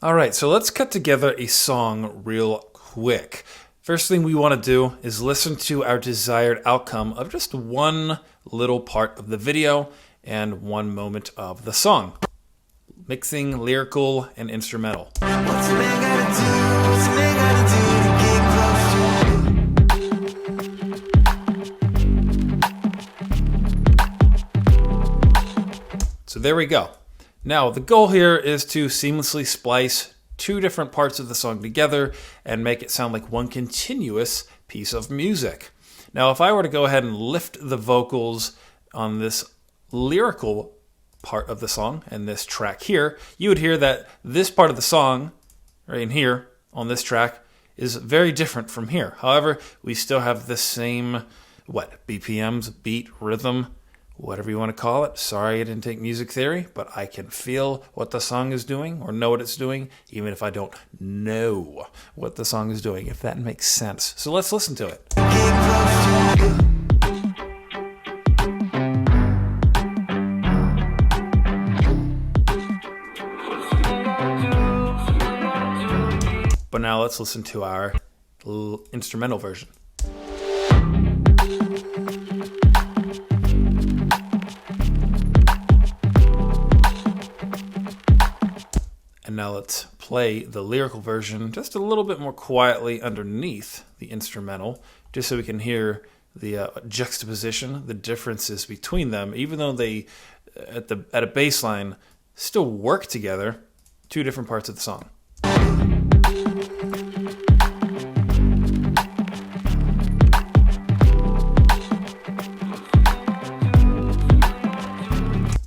All right, so let's cut together a song real quick. First thing we want to do is listen to our desired outcome of just one little part of the video and one moment of the song. Mixing lyrical and instrumental. What's a man gotta do? What's a man gotta do to get close to? So there we go. Now, the goal here is to seamlessly splice two different parts of the song together and make it sound like one continuous piece of music. Now, if I were to go ahead and lift the vocals on this lyrical part of the song and this track here, you would hear that this part of the song, right in here on this track, is very different from here. However, we still have the same, BPMs, beat, rhythm, whatever you want to call it. Sorry I didn't take music theory, but I can feel what the song is doing or know what it's doing, even if I don't know what the song is doing, if that makes sense. So let's listen to it. But now let's listen to our instrumental version. And now let's play the lyrical version just a little bit more quietly underneath the instrumental, just so we can hear the juxtaposition, the differences between them, even though they, at a baseline, still work together, two different parts of the song.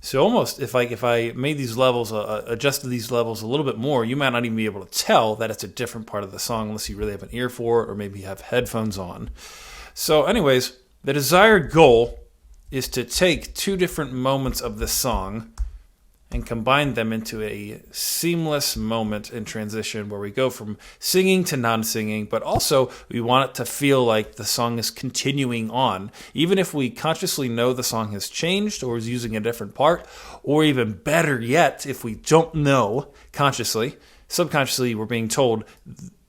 So almost, if I made these levels, adjusted these levels a little bit more, you might not even be able to tell that it's a different part of the song unless you really have an ear for it or maybe you have headphones on. So anyways, the desired goal is to take two different moments of the song and combine them into a seamless moment in transition where we go from singing to non-singing, but also we want it to feel like the song is continuing on. Even if we consciously know the song has changed or is using a different part, or even better yet, if we don't know consciously, subconsciously we're being told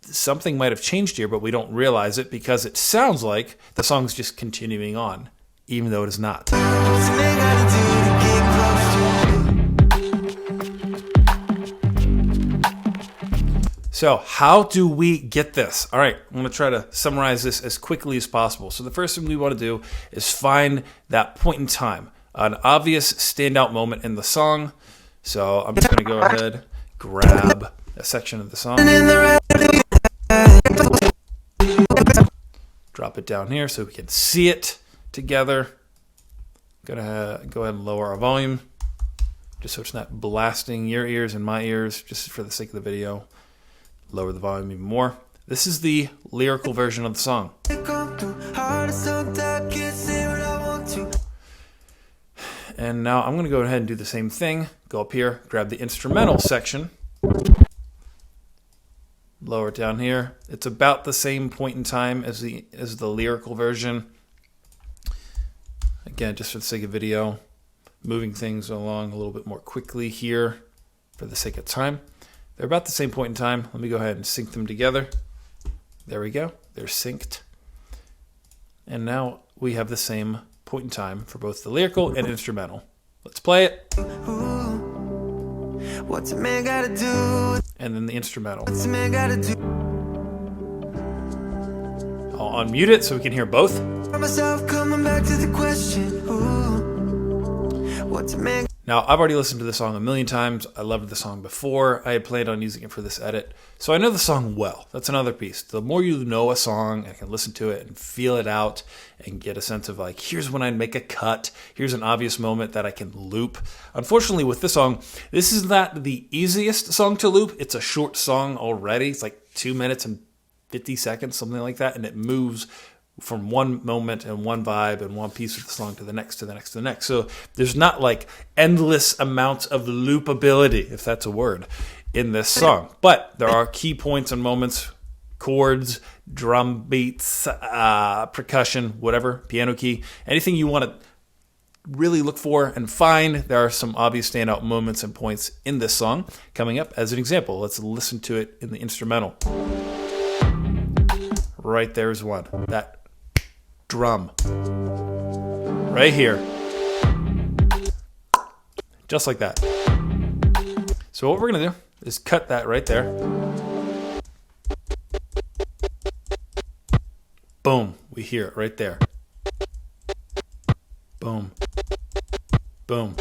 something might have changed here, but we don't realize it because it sounds like the song's just continuing on, even though it is not. What's a man gotta do to get close to? So how do we get this? All right, I'm going to try to summarize this as quickly as possible. So the first thing we want to do is find that point in time, an obvious standout moment in the song. So I'm just going to go ahead, grab a section of the song, drop it down here so we can see it together. Gonna go ahead and lower our volume, just so it's not blasting your ears and my ears, just for the sake of the video. Lower the volume even more. This is the lyrical version of the song. And now I'm going to go ahead and do the same thing. Go up here, grab the instrumental section, lower it down here. It's about the same point in time as the lyrical version. Again, just for the sake of video, moving things along a little bit more quickly here for the sake of time. They're about the same point in time. Let me go ahead and sync them together. There we go. They're synced. And now we have the same point in time for both the lyrical and instrumental. Let's play it. What's a man gotta do? And then the instrumental. What's a man gotta do? I'll unmute it so we can hear both. Myself coming back to the question. What's a man? Now, I've already listened to the song a million times. I loved the song before. I had planned on using it for this edit. So I know the song well. That's another piece. The more you know a song and can listen to it and feel it out and get a sense of like, here's when I'd make a cut. Here's an obvious moment that I can loop. Unfortunately, with this song, this is not the easiest song to loop. It's a short song already. It's like 2 minutes and 50 seconds, something like that. And it moves from one moment and one vibe and one piece of the song to the next, to the next, to the next. So there's not like endless amounts of loopability, if that's a word, in this song. But there are key points and moments, chords, drum beats, percussion, whatever, piano key, anything you want to really look for and find. There are some obvious standout moments and points in this song coming up. As an example, let's listen to it in the instrumental. Right there is one. That drum. Right here. Just like that. So what we're going to do is cut that right there. Boom. We hear it right there. Boom. Boom.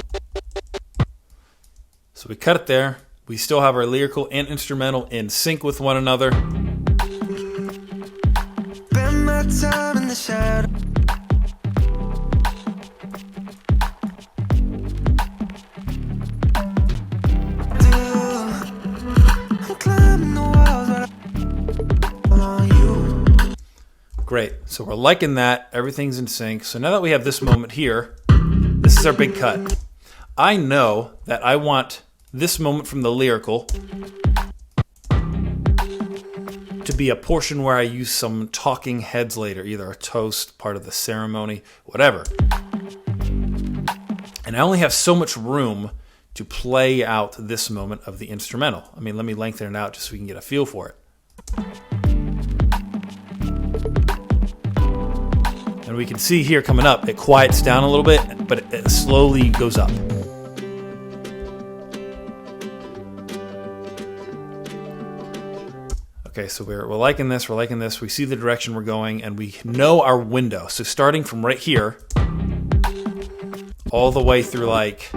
So we cut it there. We still have our lyrical and instrumental in sync with one another. Spend my time in the shadow. I'm climbing the walls, but on you. Great. So we're liking that. Everything's in sync. So now that we have this moment here, this is our big cut. I know that I want this moment from the lyrical to be a portion where I use some talking heads later, either a toast, part of the ceremony, whatever. And I only have so much room to play out this moment of the instrumental. I mean, let me lengthen it out just so we can get a feel for it. And we can see here coming up, it quiets down a little bit, but it slowly goes up. Okay, so we're liking this, we're liking this. We see the direction we're going, and we know our window. So starting from right here, all the way through like...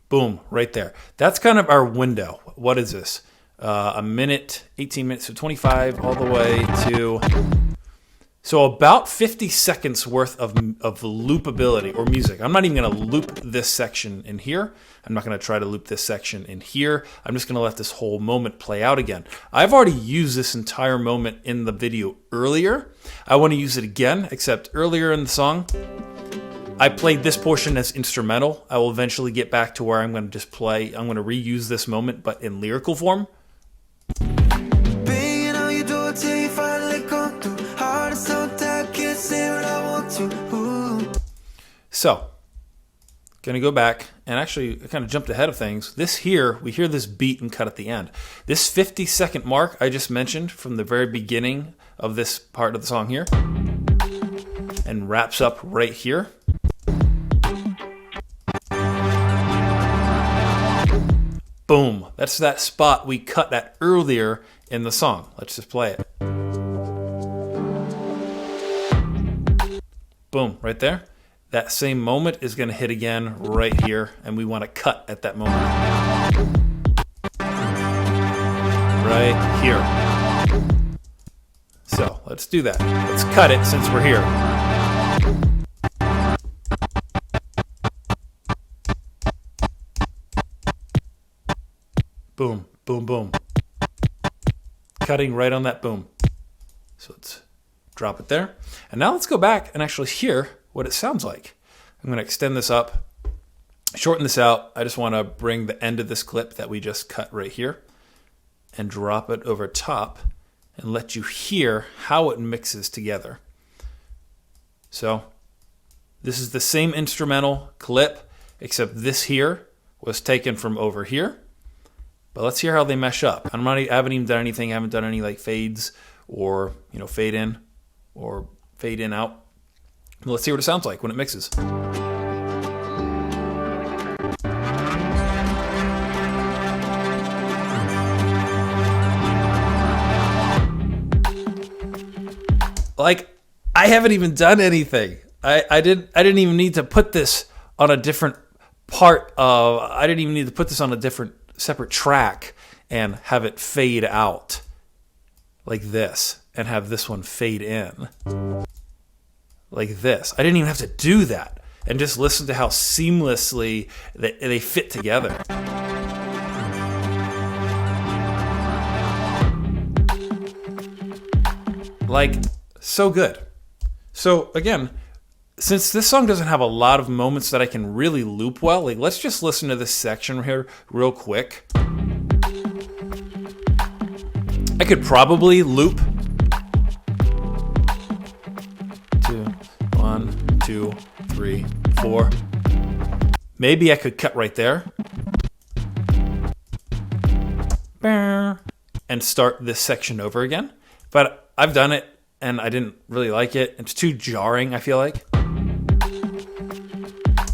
boom, right there. That's kind of our window. What is this? A minute, 18 minutes, so 25 all the way to... So about 50 seconds worth of loopability or music. I'm not even going to loop this section in here. I'm not going to try to loop this section in here. I'm just going to let this whole moment play out again. I've already used this entire moment in the video earlier. I want to use it again, except earlier in the song, I played this portion as instrumental. I will eventually get back to where I'm going to just play. I'm going to reuse this moment, but in lyrical form. Banging on your door till you finally come through. Heart is so tight, can't say what I want to. Ooh. So, gonna go back and actually kind of jumped ahead of things. This here, we hear this beat and cut at the end. This 50-second mark I just mentioned from the very beginning of this part of the song here, and wraps up right here. Boom. That's that spot we cut at earlier in the song. Let's just play it. Boom, right there. That same moment is going to hit again right here, and we want to cut at that moment. Right here. So, let's do that. Let's cut it since we're here. Boom, boom, boom. Cutting right on that boom. So let's drop it there. And now let's go back and actually hear what it sounds like. I'm going to extend this up, shorten this out. I just want to bring the end of this clip that we just cut right here and drop it over top and let you hear how it mixes together. So this is the same instrumental clip, except this here was taken from over here. But let's hear how they mesh up. I haven't even done anything. I haven't done any like fades or fade in or fade in out. But let's see what it sounds like when it mixes. Like, I haven't even done anything. I didn't even need to put this on a different part of. I didn't even need to put this on a different separate track and have it fade out like this and have this one fade in like this. I didn't even have to do that, and just listen to how seamlessly they fit together. Like, so good. So again, since this song doesn't have a lot of moments that I can really loop well, like, let's just listen to this section here real quick. I could probably loop 2, 3, 4. Maybe I could cut right there and start this section over again. But I've done it and I didn't really like it. It's too jarring, I feel like.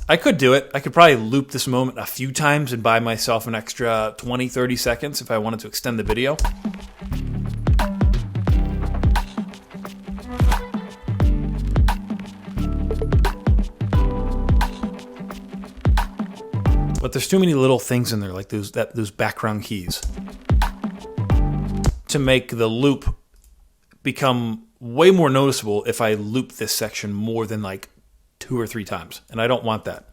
I could do it. I could probably loop this moment a few times and buy myself an extra 20, 30 seconds if I wanted to extend the video. But there's too many little things in there, like those background keys, to make the loop become way more noticeable if I loop this section more than like 2 or 3 times. And I don't want that.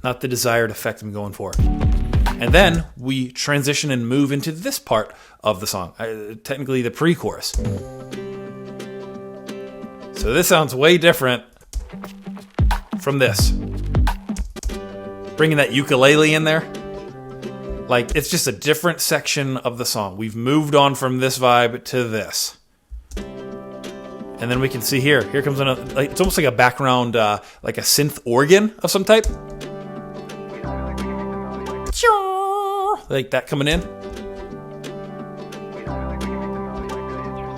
Not the desired effect I'm going for. And then we transition and move into this part of the song, technically the pre-chorus. So this sounds way different from this. Bringing that ukulele in there. Like, it's just a different section of the song. We've moved on from this vibe to this. And then we can see here comes another, like, it's almost like a background, like a synth organ of some type. Like that coming in.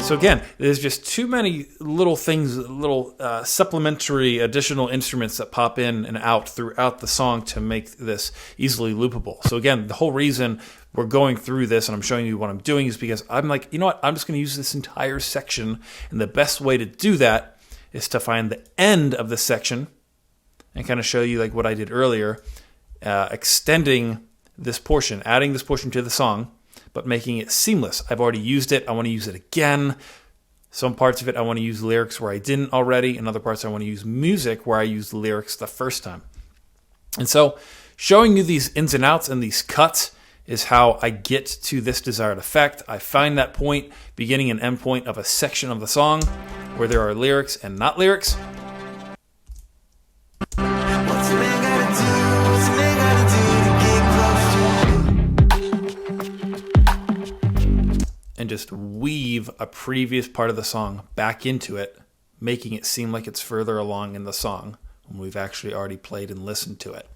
So again, there's just too many little things, little supplementary additional instruments that pop in and out throughout the song to make this easily loopable. So again, the whole reason we're going through this and I'm showing you what I'm doing is because I'm like, you know what, I'm just going to use this entire section. And the best way to do that is to find the end of the section and kind of show you like what I did earlier, extending this portion, adding this portion to the song, but making it seamless. I've already used it. I want to use it again. Some parts of it I want to use lyrics where I didn't already, and other parts I want to use music where I used lyrics the first time. And so showing you these ins and outs and these cuts is how I get to this desired effect. I find that point, beginning and end point of a section of the song where there are lyrics and not lyrics. What's a man gotta do? What's a man gotta do to get close to you? And just weave a previous part of the song back into it, making it seem like it's further along in the song when we've actually already played and listened to it.